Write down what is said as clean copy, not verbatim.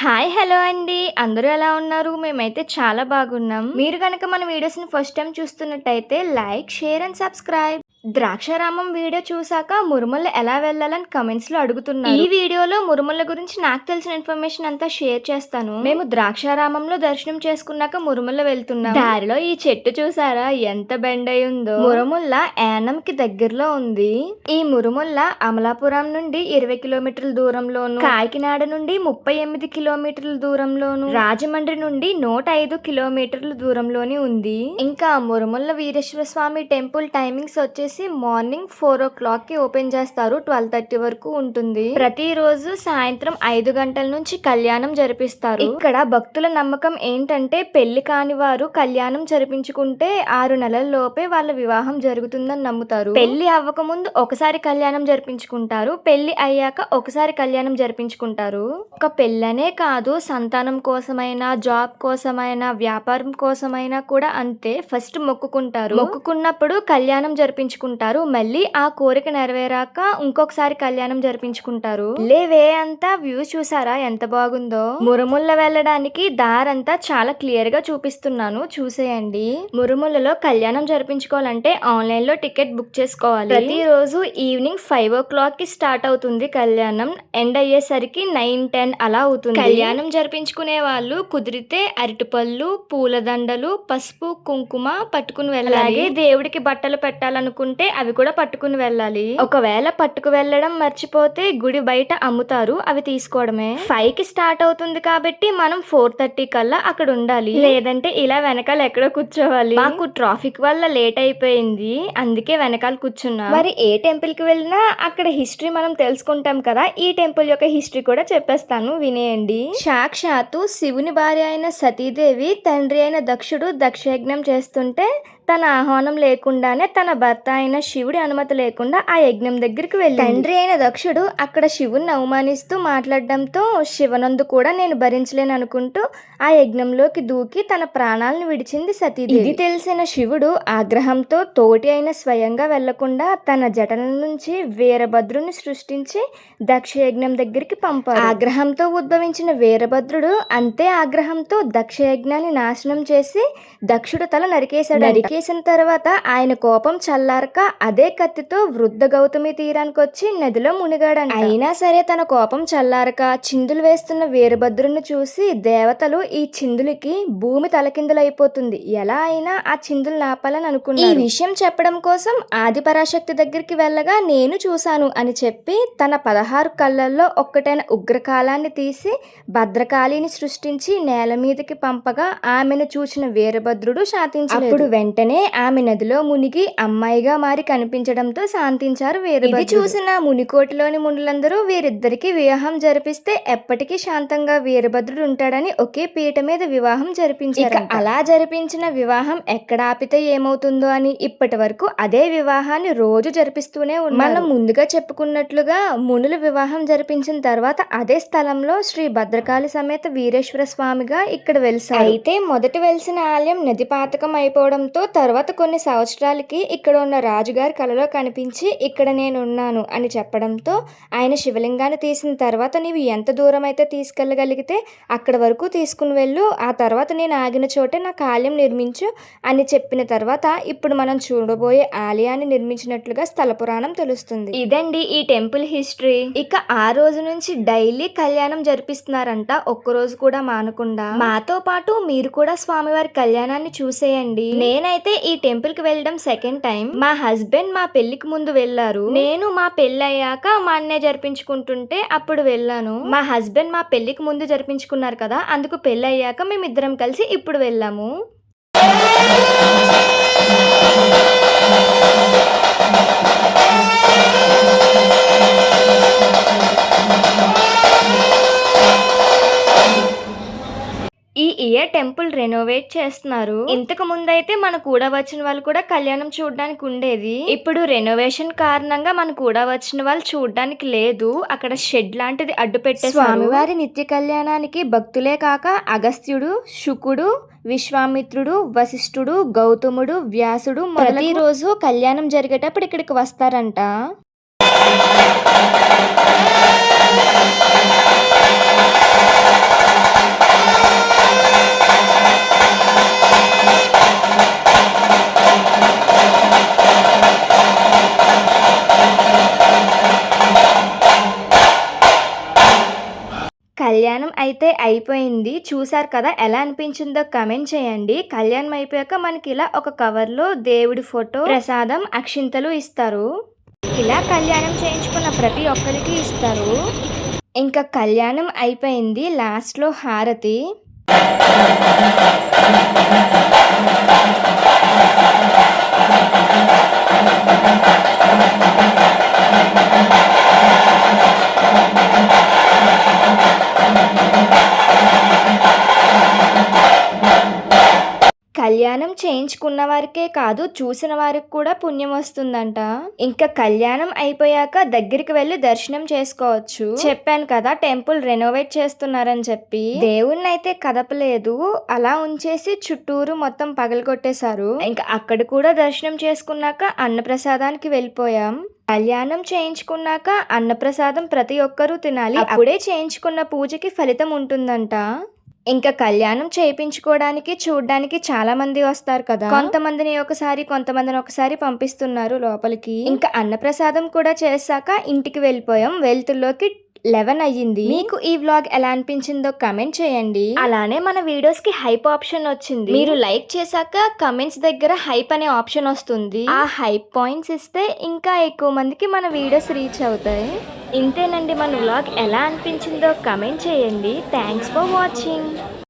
Hi! Hello అండి. అందరూ ఎలా ఉన్నారు? మేమైతే చాలా బాగున్నాం. మీరు గనక మన వీడియోస్‌ని ఫస్ట్ టైమ్ చూస్తున్నట్టయితే like, share and subscribe. Draksharamam video చూసాక మురుముల్ల ఎలా వెళ్ళాలని కమెంట్స్‌లో అడుగుతున్నారు. ఈ వీడియోలో మురుముల్ల గురించి నాకు తెలిసిన ఇన్ఫర్మేషన్ అంతా షేర్ చేస్తాను. మేము ద్రాక్షారామంలో దర్శనం చేసుకున్నాక మురుముల్ల వెళ్తున్నాం. దారిలో ఈ చెట్టు చూసారా ఎంత బెండ్ అయి ఉందో. మురుముల్ల యానంకి దగ్గరలో ఉంది. ఈ మురుముల్ల అమలాపురం నుండి 20 కిలోమీటర్ల దూరంలోను, కాకినాడ నుండి 38 కిలోమీటర్ల దూరంలోను, రాజమండ్రి నుండి 105 కిలోమీటర్ల దూరంలోని ఉంది. ఇంకా మురుముల్ల వీరేశ్వర స్వామి టెంపుల్ టైమింగ్స్ వచ్చేసి మార్నింగ్ 4:00 కి ఓపెన్ చేస్తారు. 12:30 వరకు ఉంటుంది. ప్రతిరోజు సాయంత్రం 5 గంటల నుంచి కళ్యాణం జరిపిస్తారు. ఇక్కడ భక్తుల నమ్మకం ఏంటంటే పెళ్లి కాని వారు కళ్యాణం జరిపించుకుంటే 6 నెలల లోపే వాళ్ళ వివాహం జరుగుతుందని నమ్ముతారు. పెళ్లి అవ్వక ముందు ఒకసారి కళ్యాణం జరిపించుకుంటారు. పెళ్లి అయ్యాక ఒకసారి కళ్యాణం జరిపించుకుంటారు. ఒక పెళ్ళనే కాదు, సంతానం కోసమైనా, జాబ్ కోసమైనా, వ్యాపారం కోసమైనా కూడా అంతే. ఫస్ట్ మొక్కుకుంటారు. మొక్కుకున్నప్పుడు కళ్యాణం జరిపించుకుంటారు. మళ్ళీ ఆ కోరిక నెరవేరాక ఇంకొకసారి కళ్యాణం జరిపించుకుంటారు. లేవే అంతా వ్యూ చూసారా ఎంత బాగుందో. మురుముల్ల వెళ్ళడానికి దారంతా చాలా క్లియర్ గా చూపిస్తున్నాను, చూసేయండి. మురుముల్లలో కళ్యాణం జరిపించుకోవాలంటే ఆన్లైన్ లో టికెట్ బుక్ చేసుకోవాలి. ప్రతిరోజు ఈవినింగ్ 5:00 కి స్టార్ట్ అవుతుంది కళ్యాణం. ఎండ్ అయ్యేసరికి 9-10 అలా అవుతుంది. కళ్యాణం జరిపించుకునే వాళ్ళు కుదిరితే అరటిపళ్ళు, పూలదండలు, పసుపు, కుంకుమ పట్టుకుని వెళ్ళాలి. దేవుడికి బట్టలు పెట్టాలనుకుంటే అవి కూడా పట్టుకుని వెళ్ళాలి. ఒకవేళ పట్టుకు వెళ్ళడం మర్చిపోతే గుడి బయట అమ్ముతారు, అవి తీసుకోవడమే. 5 కి స్టార్ట్ అవుతుంది కాబట్టి మనం 4:30 కల్లా అక్కడ ఉండాలి. లేదంటే ఇలా వెనకాల ఎక్కడో కూర్చోవాలి. మాకు ట్రాఫిక్ వల్ల లేట్ అయిపోయింది, అందుకే వెనకాల కూర్చున్నా. మరి ఏ టెంపుల్ కి వెళ్ళినా అక్కడ హిస్టరీ మనం తెలుసుకుంటాం కదా. ఈ టెంపుల్ యొక్క హిస్టరీ కూడా చెప్పేస్తాను, వినేయండి. సాక్షాత్తు శివుని భార్య అయిన సతీదేవి తండ్రి అయిన దక్షుడు దక్షయజ్ఞం చేస్తుంటే తన ఆహ్వానం లేకుండానే తన భర్త అయిన శివుడి అనుమతి లేకుండా ఆ యజ్ఞం దగ్గరికి వెళ్ళి తండ్రి అయిన దక్షుడు అక్కడ శివుని అవమానిస్తూ మాట్లాడడంతో శివనందు కూడా నేను భరించలేను అనుకుంటూ ఆ యజ్ఞంలోకి దూకి తన ప్రాణాలను విడిచింది సతీదేవి. ఇది తెలిసిన శివుడు ఆగ్రహంతో తోటి అయిన స్వయంగా వెళ్లకుండా తన జటల నుంచి వీరభద్రుని సృష్టించి దక్ష యజ్ఞం దగ్గరికి పంపారు. ఆగ్రహంతో ఉద్భవించిన వీరభద్రుడు అంతే ఆగ్రహంతో దక్ష యజ్ఞాన్ని నాశనం చేసి దక్షుడు తల నరికేశాడు. చేసిన తర్వాత ఆయన కోపం చల్లారక అదే కత్తితో వృద్ధ గౌతమి తీరానికి వచ్చి నదిలో మునిగాడంట. అయినా సరే తన కోపం చల్లారక చిందులు వేస్తున్న వీరభద్రుని చూసి దేవతలు ఈ చిందులకి భూమి తలకిందులైపోతుంది, ఎలా అయినా ఆ చిందులు నాపాలని అనుకున్నారు. ఈ విషయం చెప్పడం కోసం ఆదిపరాశక్తి దగ్గరికి వెళ్ళగా నేను చూశాను అని చెప్పి తన 16 కళ్ళల్లో ఒక్కటైన ఉగ్రకాలాన్ని తీసి భద్రకాళిని సృష్టించి నేల మీదకి పంపగా ఆమెను చూసిన వీరభద్రుడు శాంతించలేదు. అప్పుడు వెంటనే ఆమె నదిలో మునిగి అమ్మాయిగా మారి కనిపించడంతో శాంతించారు వీరభద్రుడు. ఇది చూసిన మునికోటిలోని మునులందరూ వీరిద్దరికి వివాహం జరిపిస్తే ఎప్పటికీ శాంతంగా వీరభద్రుడు ఉంటాడని ఒకే పీట మీద వివాహం జరిపించారు. అలా జరిపించిన వివాహం ఎక్కడ ఆపితే ఏమవుతుందో అని ఇప్పటి వరకు అదే వివాహాన్ని రోజు జరిపిస్తూనే ఉన్నారు. మనం ముందుగా చెప్పుకున్నట్లుగా మునులు వివాహం జరిపించిన తర్వాత అదే స్థలంలో శ్రీ భద్రకాళి సమేత వీరేశ్వర స్వామిగా ఇక్కడ వెలిసారు. అయితే మొదటి వెలిసిన ఆలయం నది పాతకం అయిపోవడంతో తర్వాత కొన్ని సంవత్సరాలకి ఇక్కడ ఉన్న రాజుగారి కలలో కనిపించి ఇక్కడ నేను ఉన్నాను అని చెప్పడంతో ఆయన శివలింగాన్ని తీసిన తర్వాత నీవు ఎంత దూరం అయితే తీసుకెళ్ళగలిగితే అక్కడ వరకు తీసుకుని వెళ్ళు, ఆ తర్వాత నేను ఆగిన చోటే నాకు ఆలయం నిర్మించు అని చెప్పిన తర్వాత ఇప్పుడు మనం చూడబోయే ఆలయాన్ని నిర్మించినట్లుగా స్థల పురాణం తెలుస్తుంది. ఇదండి ఈ టెంపుల్ హిస్టరీ. ఇక ఆ రోజు నుంచి డైలీ కళ్యాణం జరిపిస్తున్నారంట, ఒక్కరోజు కూడా మానకుండా. మాతో పాటు మీరు కూడా స్వామివారి కళ్యాణాన్ని చూసేయండి. నేనైతే ఈ టెంపుల్ కి వెళ్ళడం సెకండ్ టైం. మా హస్బెండ్ మా పెళ్లికి ముందు వెళ్ళారు, నేను మా పెళ్లి అయ్యాక మా అన్నయ్య జరిపించుకుంటుంటే అప్పుడు వెళ్ళాను. మా హస్బెండ్ మా పెళ్లికి ముందు జరిపించుకున్నారు కదా, అందుకు పెళ్లి అయ్యాక మేమిద్దరం కలిసి ఇప్పుడు వెళ్ళాము. ఈ ఇయర్ టెంపుల్ రెనోవేట్ చేస్తున్నారు. ఇంతకు ముందైతే మన కూడా వచ్చిన వాళ్ళు కూడా కళ్యాణం చూడడానికి ఉండేది. ఇప్పుడు రెనోవేషన్ కారణంగా మన కూడా వచ్చిన వాళ్ళు చూడడానికి లేదు, అక్కడ షెడ్ లాంటిది అడ్డు పెట్టే. స్వామివారి నిత్య కళ్యాణానికి భక్తులే కాక అగస్త్యుడు, శుకుడు, విశ్వామిత్రుడు, వశిష్ఠుడు, గౌతముడు, వ్యాసుడు ప్రతి రోజు కళ్యాణం జరిగేటప్పుడు ఇక్కడికి వస్తారంట. కళ్యాణం అయితే అయిపోయింది. చూసారు కదా, ఎలా అనిపించిందో కమెంట్ చేయండి. కళ్యాణం అయిపోయాక మనకి ఇలా ఒక కవర్లో దేవుడి ఫోటో, ప్రసాదం, అక్షింతలు ఇస్తారు. ఇలా కళ్యాణం చేయించుకున్న ప్రతి ఒక్కరికి ఇస్తారు. ఇంకా కళ్యాణం అయిపోయింది. లాస్ట్లో హారతి. కళ్యాణం చేయించుకున్న వారికే కాదు, చూసిన వారికి కూడా పుణ్యం వస్తుందంట. ఇంకా కళ్యాణం అయిపోయాక దగ్గరికి వెళ్లి దర్శనం చేసుకోవచ్చు. చెప్పాను కదా, టెంపుల్ రెనోవేట్ చేస్తున్నారని చెప్పి. దేవుణ్ణి అయితే కదపలేదు, అలా ఉంచేసి చుట్టూరు మొత్తం పగలగొట్టేశారు. ఇంకా అక్కడ కూడా దర్శనం చేసుకున్నాక అన్నప్రసాదానికి వెళ్ళిపోయాం. కళ్యాణం చేయించుకున్నాక అన్నప్రసాదం ప్రతి ఒక్కరూ తినాలి. అప్పుడే చేయించుకున్న పూజకి ఫలితం ఉంటుందంట. ఇంకా కళ్యాణం చేయించుకోవడానికి చూడడానికి చాలా మంది వస్తారు కదా. కొంతమందిని ఒకసారి పంపిస్తున్నారు లోపలికి. ఇంకా అన్నప్రసాదం కూడా చేశాక ఇంటికి వెళ్ళిపోయాం. వెళ్తుల్లోకి 11 అయ్యింది. మీకు ఈ వ్లాగ్ ఎలా అనిపించిందో కమెంట్ చేయండి. అలానే మన వీడియోస్ కి హైప్ ఆప్షన్ వచ్చింది. మీరు లైక్ చేశాక కమెంట్స్ దగ్గర హైప్ అనే ఆప్షన్ వస్తుంది. ఆ హైప్ పాయింట్స్ ఇస్తే ఇంకా ఎక్కువ మందికి మన వీడియోస్ రీచ్ అవుతాయి. ఇంతేనండి, మన వ్లాగ్ ఎలా అనిపించిందో కమెంట్ చేయండి. Thanks for watching.